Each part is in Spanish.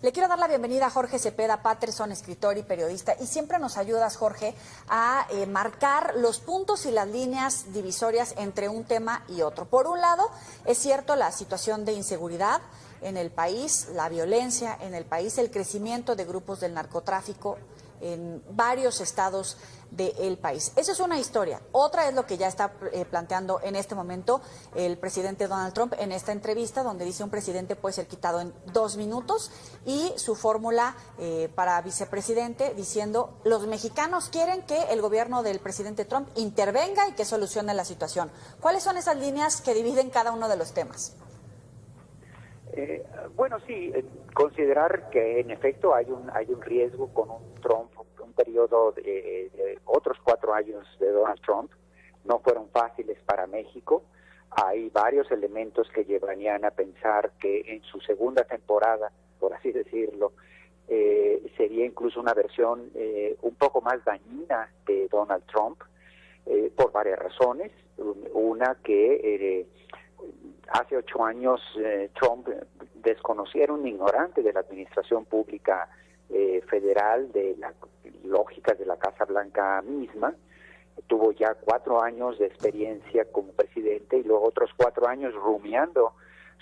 Le quiero dar la bienvenida a Jorge Cepeda Patterson, escritor y periodista, y siempre nos ayudas, Jorge, a marcar los puntos y las líneas divisorias entre un tema y otro. Por un lado, es cierto la situación de inseguridad en el país, la violencia en el país, el crecimiento de grupos del narcotráfico en varios estados del país. Esa es una historia. Otra es lo que ya está planteando en este momento el presidente Donald Trump en esta entrevista, donde dice un presidente puede ser quitado en 2 minutos, y su fórmula para vicepresidente diciendo los mexicanos quieren que el gobierno del presidente Trump intervenga y que solucione la situación. ¿Cuáles son esas líneas que dividen cada uno de los temas? Bueno, sí, considerar que en efecto hay un riesgo con un Trump, un periodo de otros 4 años de Donald Trump, no fueron fáciles para México. Hay varios elementos que llevarían a pensar que en su segunda temporada, por así decirlo, sería incluso una versión un poco más dañina de Donald Trump, por varias razones. Una que hace 8 años Trump desconocía, era un ignorante de la administración pública federal, de las lógicas de la Casa Blanca misma. Tuvo ya 4 años de experiencia como presidente y luego otros 4 años rumiando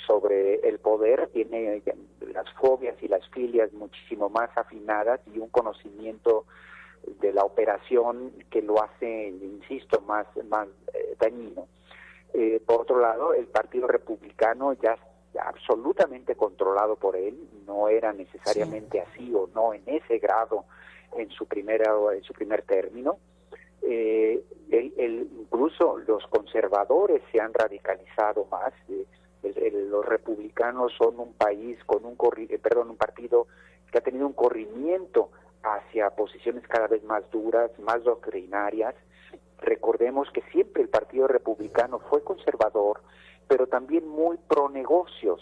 sobre el poder. Tiene las fobias y las filias muchísimo más afinadas y un conocimiento de la operación que lo hace, insisto, más dañino. Por otro lado, el Partido Republicano ya absolutamente controlado por él, no era necesariamente así o no en ese grado en su primer término. Incluso los conservadores se han radicalizado más. Los republicanos son un país con un partido que ha tenido un corrimiento hacia posiciones cada vez más duras, más doctrinarias. Recordemos que siempre el Partido Republicano fue conservador, pero también muy pro negocios,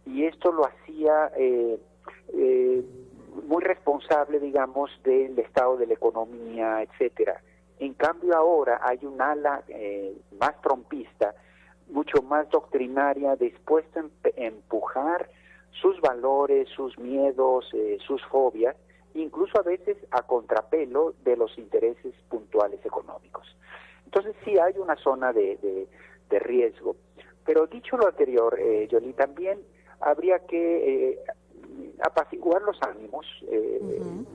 y esto lo hacía muy responsable, digamos, del estado de la economía, etcétera. En cambio ahora hay un ala más trumpista, mucho más doctrinaria, dispuesta a empujar sus valores, sus miedos, sus fobias, incluso a veces a contrapelo de los intereses puntuales económicos. Entonces sí hay una zona de riesgo. Pero dicho lo anterior, Yoli, también habría que apaciguar los ánimos.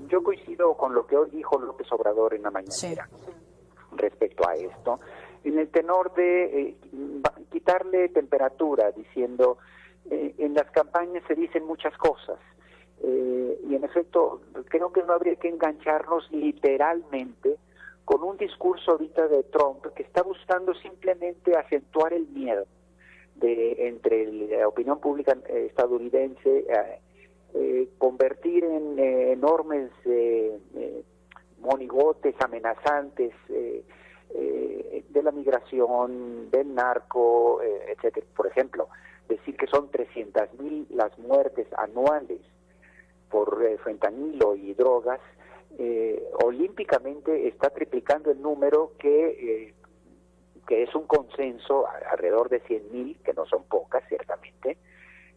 Yo coincido con lo que hoy dijo López Obrador en la mañanera respecto a esto, en el tenor de quitarle temperatura, diciendo en las campañas se dicen muchas cosas, y en efecto creo que no habría que engancharnos literalmente con un discurso ahorita de Trump que está buscando simplemente acentuar el miedo entre la opinión pública estadounidense, convertir en enormes monigotes amenazantes de la migración, del narco, etcétera. Por ejemplo, decir que son 300,000 las muertes anuales por fentanilo y drogas, olímpicamente está triplicando el número que es un consenso alrededor de 100,000, que no son pocas, ciertamente,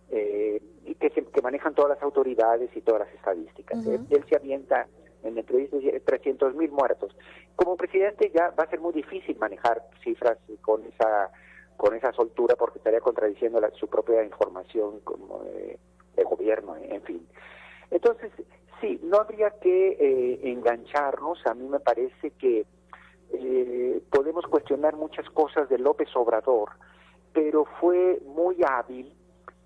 y que manejan todas las autoridades y todas las estadísticas. Él se avienta en la entrevista 300,000 muertos. Como presidente ya va a ser muy difícil manejar cifras con esa soltura, porque estaría contradiciendo su propia información como de gobierno, en fin. Entonces, sí, no habría que engancharnos. A mí me parece que podemos cuestionar muchas cosas de López Obrador, pero fue muy hábil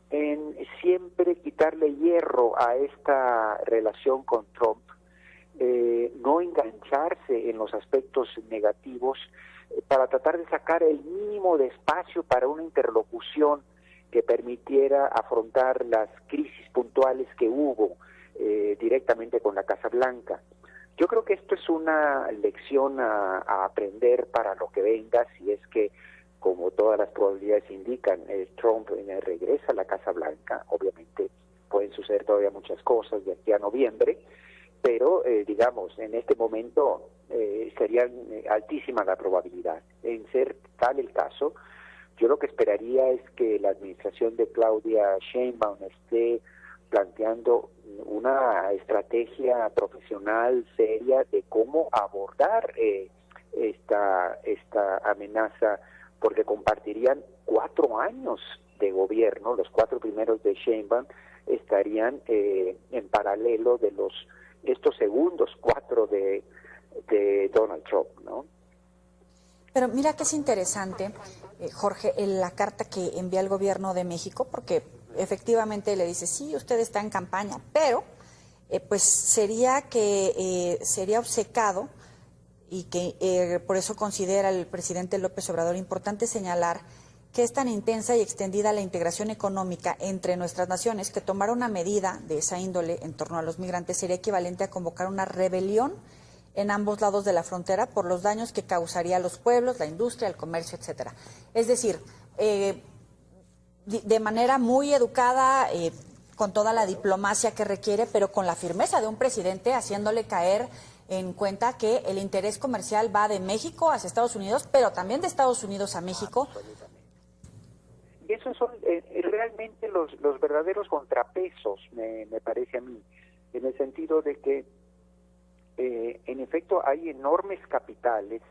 en siempre quitarle hierro a esta relación con Trump, no engancharse en los aspectos negativos, para tratar de sacar el mínimo de espacio para una interlocución que permitiera afrontar las crisis puntuales que hubo directamente con la Casa Blanca. Yo creo que esto es una lección a aprender para lo que venga, si es que, como todas las probabilidades indican, Trump regresa a la Casa Blanca. Obviamente pueden suceder todavía muchas cosas de aquí a noviembre, pero digamos, en este momento sería altísima la probabilidad. En ser tal el caso, yo lo que esperaría es que la administración de Claudia Sheinbaum esté planteando una estrategia profesional seria de cómo abordar esta amenaza, porque compartirían 4 años de gobierno. Los 4 primeros de Sheinbaum estarían en paralelo de estos segundos 4 de Donald Trump, ¿no? Pero mira que es interesante, Jorge, en la carta que envía el gobierno de México, porque efectivamente le dice, sí, usted está en campaña, pero pues sería obcecado, y que por eso considera el presidente López Obrador importante señalar que es tan intensa y extendida la integración económica entre nuestras naciones que tomar una medida de esa índole en torno a los migrantes sería equivalente a convocar una rebelión en ambos lados de la frontera por los daños que causaría a los pueblos, la industria, el comercio, etcétera. Es decir, de manera muy educada, con toda la diplomacia que requiere, pero con la firmeza de un presidente haciéndole caer en cuenta que el interés comercial va de México hacia Estados Unidos, pero también de Estados Unidos a México. Y esos son realmente los verdaderos contrapesos, me parece a mí, en el sentido de que en efecto hay enormes capitales,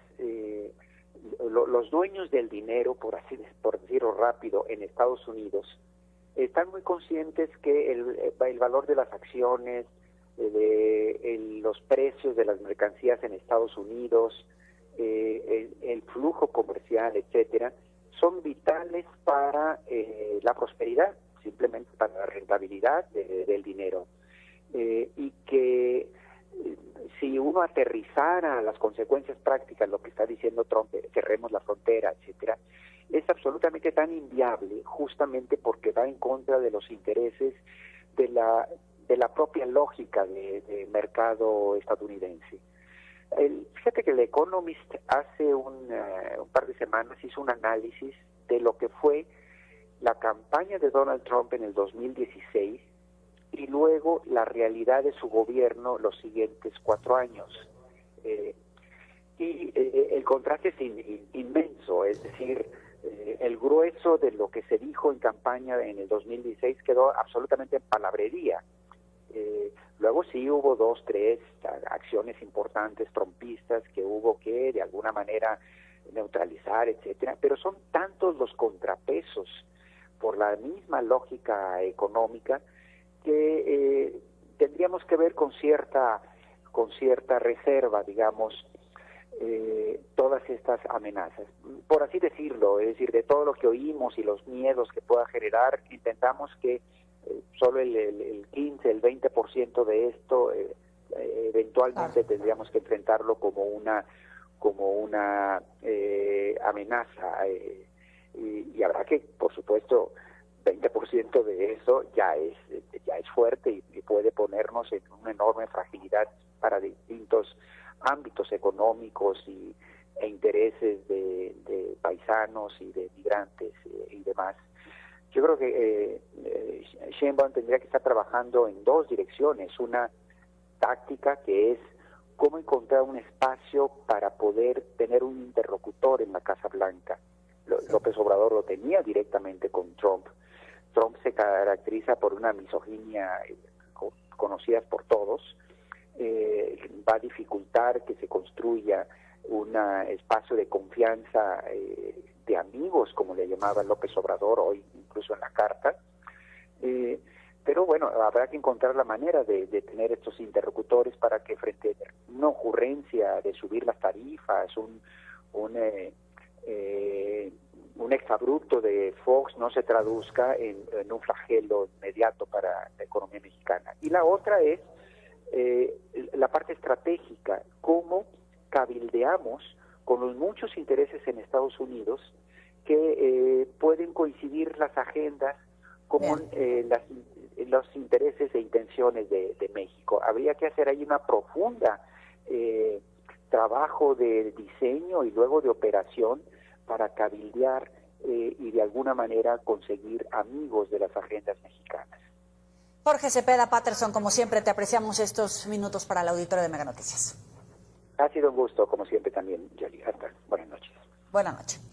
los dueños del dinero, por decirlo rápido, en Estados Unidos, están muy conscientes que el valor de las acciones, los precios de las mercancías en Estados Unidos, el flujo comercial, etcétera, son vitales para la prosperidad, simplemente para la rentabilidad del dinero. Y que si uno aterrizara las consecuencias prácticas, lo que está diciendo Trump, cerremos la frontera, etcétera, es absolutamente tan inviable, justamente porque va en contra de los intereses de la propia lógica de mercado estadounidense. Fíjate que el Economist hace un par de semanas hizo un análisis de lo que fue la campaña de Donald Trump en el 2016 y luego la realidad de su gobierno los siguientes 4 años. El contraste es inmenso, es decir, el grueso de lo que se dijo en campaña en el 2016 quedó absolutamente en palabrería. Luego sí hubo 2, 3 acciones importantes trumpistas que hubo que de alguna manera neutralizar, etcétera, pero son tantos los contrapesos por la misma lógica económica que tendríamos que ver con cierta reserva, digamos, todas estas amenazas, por así decirlo, es decir, de todo lo que oímos y los miedos que pueda generar, intentamos que solo el 15, el 20% de esto eventualmente tendríamos que enfrentarlo como una amenaza, y habrá que, por supuesto, 20% de eso ya es fuerte y puede ponernos en una enorme fragilidad para distintos ámbitos económicos e intereses de paisanos y de migrantes y demás. Yo creo que Sheinbaum tendría que estar trabajando en 2 direcciones. Una táctica que es cómo encontrar un espacio para poder tener un interlocutor en la Casa Blanca. López Obrador lo tenía directamente con Trump. Trump se caracteriza por una misoginia conocida por todos. Va a dificultar que se construya un espacio de confianza de amigos, como le llamaba López Obrador hoy, incluso en la carta. Pero bueno, habrá que encontrar la manera de tener estos interlocutores para que frente a una ocurrencia de subir las tarifas, un exabrupto de Fox no se traduzca en un flagelo inmediato para la economía mexicana. Y la otra es la parte estratégica, cómo cabildeamos con los muchos intereses en Estados Unidos que pueden coincidir las agendas con los intereses e intenciones de México. Habría que hacer ahí una profunda trabajo de diseño y luego de operación para cabildear y de alguna manera conseguir amigos de las agendas mexicanas. Jorge Cepeda Patterson, como siempre, te apreciamos estos minutos para el auditorio de Mega Noticias. Ha sido un gusto, como siempre también, Yoli. Hasta buenas noches. Buenas noches.